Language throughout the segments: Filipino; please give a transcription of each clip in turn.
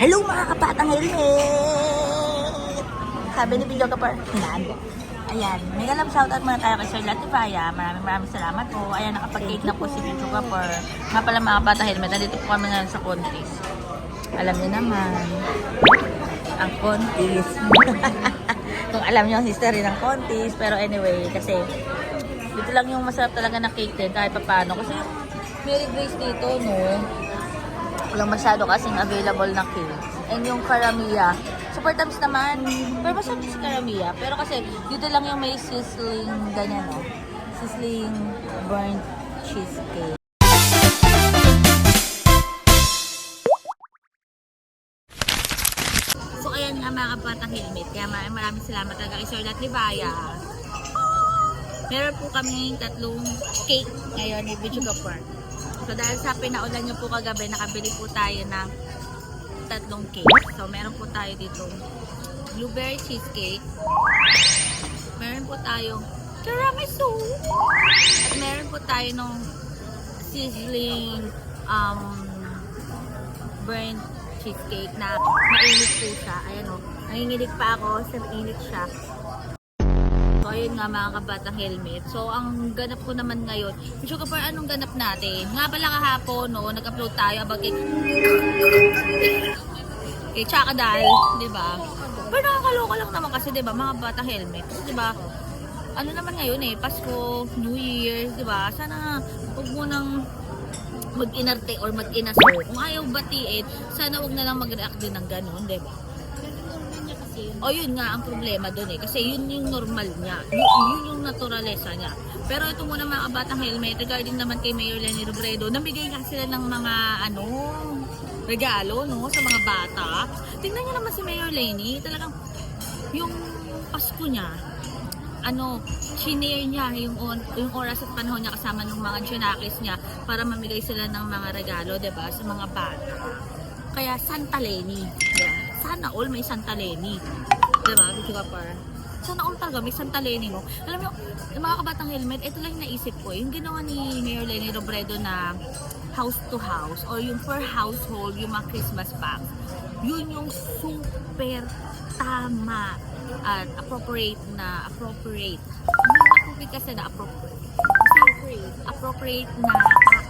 Hello mga kapatang helmet! Sabi ni Video Kapar, hinaan ko. Ayan, mega love shoutout muna tayo kay Sir Latifaya. Maraming salamat po. Ayan, nakapag-cake na po si Video Kapar. Nga pala mga kapatang helmet, nandito po kami ngayon sa contest. Alam niyo naman, ang contest. Kung alam niyo ang history ng contest. Pero anyway, kasi dito lang yung masarap talaga na cake din kahit paano. Kasi yung Mary Grace dito, no, walang masyado kasing available na cake. And yung Karamia, super tamis naman. Pero masarap si Karamia. Pero kasi dito lang yung may sizzling ganyan, no? Sizzling burnt cheesecake. So ayan nga mga kapatang helmet. Kaya maraming salamat talaga kay Sir Latifaya. Meron po kami tatlong cake ngayon ni Video Kapar. So dahil sa pinaulan niyo po kagabi, nakabili po tayo ng tatlong cake. So meron po tayo dito blueberry cheesecake. Meron po tayong tiramisu. At meron po tayo ng sizzling burnt cheesecake na mainit po siya. Ayan o, nanginginig pa ako sa mainit siya. So ayun nga mga kabatang helmet. So ang ganap ko naman ngayon, Video Kapar, anong ganap natin? Nga pala kahapon, no, nag-upload tayo about kay Chakadal, di ba? Pero nakakaloka lang naman kasi, di ba, mga batang helmet. Kasi di ba, ano naman ngayon eh, Pasko, New Year, di ba? Sana huwag mo nang mag-inarte or mag-inaso. Kung ayaw batiin, sana huwag na lang mag-react din ng ganun, di ba? O yun nga ang problema doon eh. Kasi yun yung normal niya. Yun yung naturalesa niya. Pero ito muna mga kabatang helmet, regarding naman kay Mayor Leni Robredo, namigay nga sila ng mga regalo, no, sa mga bata. Tingnan niyo naman si Mayor Leni, talagang yung Pasko niya, shinare niya yung oras at panahon niya kasama ng mga tsunakis niya para mamigay sila ng mga regalo, 'di ba, sa mga bata. Kaya Santa Leni, diba? Sana all may Santa Leni, 'di ba, Video Kapar? Sana all talaga may Santa Leni, no? Alam mo, yung mga kabatang helmet, ito lang yung naisip ko, yung ginawa ni Mayor Leni Robredo na house to house or yung per household, yung mga Christmas packs, yun yung super tama at appropriate na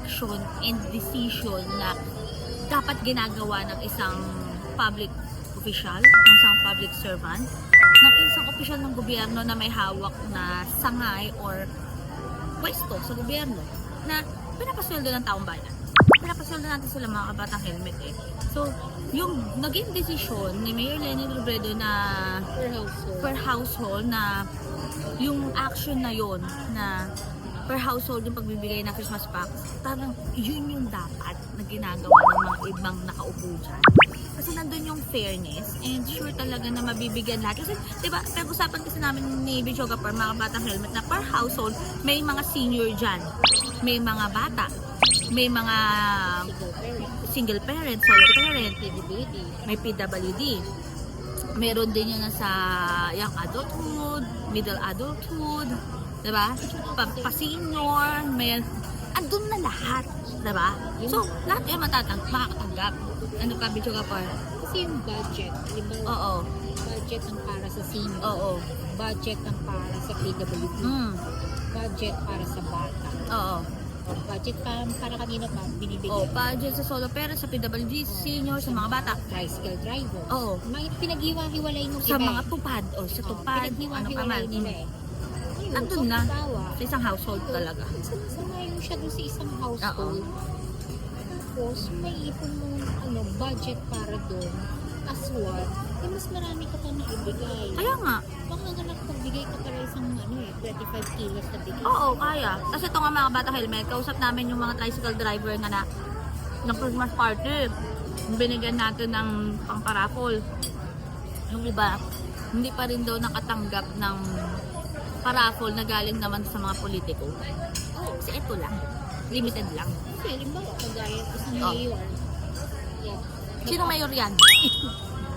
action and decision na dapat ginagawa ng isang public official, ng isang public servant, ng isang opisyal ng gobyerno na may hawak na sangay or pwesto sa gobyerno na pinapasweldo ng taong bayan. Pinapasweldo natin sila mga kabatang helmet eh. So, yung naging desisyon ni Mayor Leni Robredo na per household na yung action na yon na per household yung pagbibigay ng Christmas packs, talagang yun yung dapat na ginagawa ng mga ibang nakaupo dyan. Kasi nandun yung fairness and sure talaga na mabibigyan lahat. Kasi diba, pag-usapan kasi namin ni Video Kapar, mga batang helmet, na per household may mga senior dyan, may mga bata, may mga single parent, solo parent, may PWD. Meron din yun sa young adulthood, middle adulthood, diba? Pa-senior, andun na lahat, diba? So, lahat yung makakatanggap. Ano ka, Video Kapar? Kasi yung budget, Oo. budget ang para sa senior, Oo. budget ang para sa PWD, budget para sa bata, Oo. budget para kanina pa binibigay. Budget sa solo parent, sa PWD, senior, sa mga bata. Tricycle driver. Oo. Pinaghiwa-hiwalay nung Sa iba mga tupad, sa tupad, ano pa pinaghiwa-hiwalay man. nila eh. Ayun, Andun na. halimbawa, Sa isang household talaga. samayin mo siya dun sa isang household. Tapos, may ipon mo budget para doon. As what? Mas marami ka pa naibigay. Kaya nga. Baka nga nakapagbigay ka para isang 25 kilos na bigay. Oo, kaya. Kasi ito nga mga bata helmet, kausap namin yung mga tricycle driver na ng Christmas party. Binigyan natin ng pangparapol. Yung iba, hindi pa rin daw nakatanggap ng parapol na galing naman sa mga politiko. Kasi ito lang. Limited lang. Kasi, halimbawa, kagaya isang mayor. Yeah. Sino mayor yan?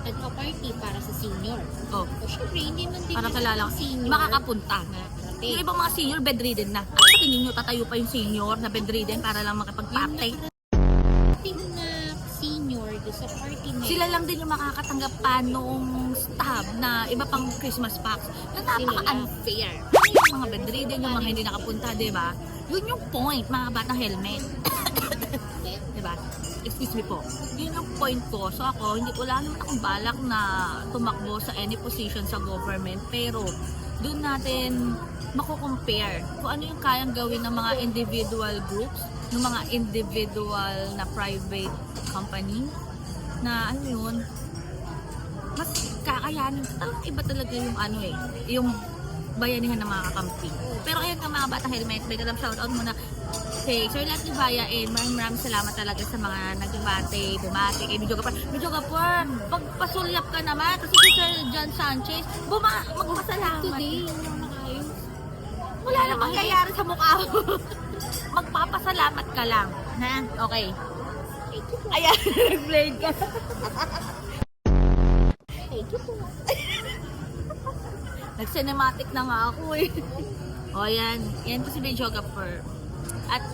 Nagpa-party para sa senior. Oh. O syempre, hindi man din Para kilala senior. makakapunta. Makakarating. Yung ibang mga senior, bedridden na. Ano sa tingin nyo, tatayo pa yung senior na bedridden para lang makapag-party? Yung na senior doon sa party na Sila lang din yung makakatanggap pa noong stab na iba pang Christmas packs na napaka-unfair. Yung mga bedridden, yung mga hindi nakapunta, di ba? Yun yung point, mga batang helmet. Di ba? Excuse me po. Yun yung point ko. So ako, wala naman akong balak na tumakbo sa any position sa government. Pero, doon natin mako-compare kung ano yung kayang gawin ng mga individual groups, ng mga individual na private company, na ano yun, mas kakayanin. Talagang iba talaga yung ano eh, yung bayanihan ng mga kakampi. Pero ayun ka mga batang helmet, may kalam shoutout muna kay Sir Lat Libaya, and maraming salamat talaga sa mga nagbabate, bumati kay Medyo Gapar, pagpasulyap ka naman kasi si Sir John Sanchez, magpasalamat. Today, yung mga ayos. Wala na mangyayari sa mukha mo. Magpapasalamat ka lang. Ha? Okay. Ayan, nag-blade ka. Thank you po. Nag-cinematic na nga ako eh. O yan. Yan po si Medyo Gapar. At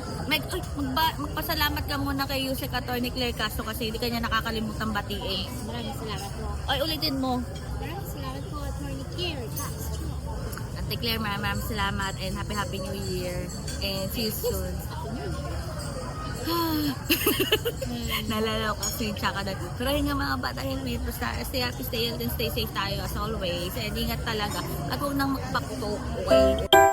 magpasalamat ka muna kay Yusek Attorney Claire Castro kasi hindi kanya nakakalimutan batiin. Maraming salamat po. Oy, ulitin mo. Maraming salamat po, Attorney Claire Castro. Ate Claire, maraming salamat and happy New Year. And see you soon. Nalala ko kasi tsaka na. Pero yun nga mga bata helmet, basta stay happy, stay healthy, and stay safe tayo as always. And ingat talaga. At huwag nang magpakto, okay?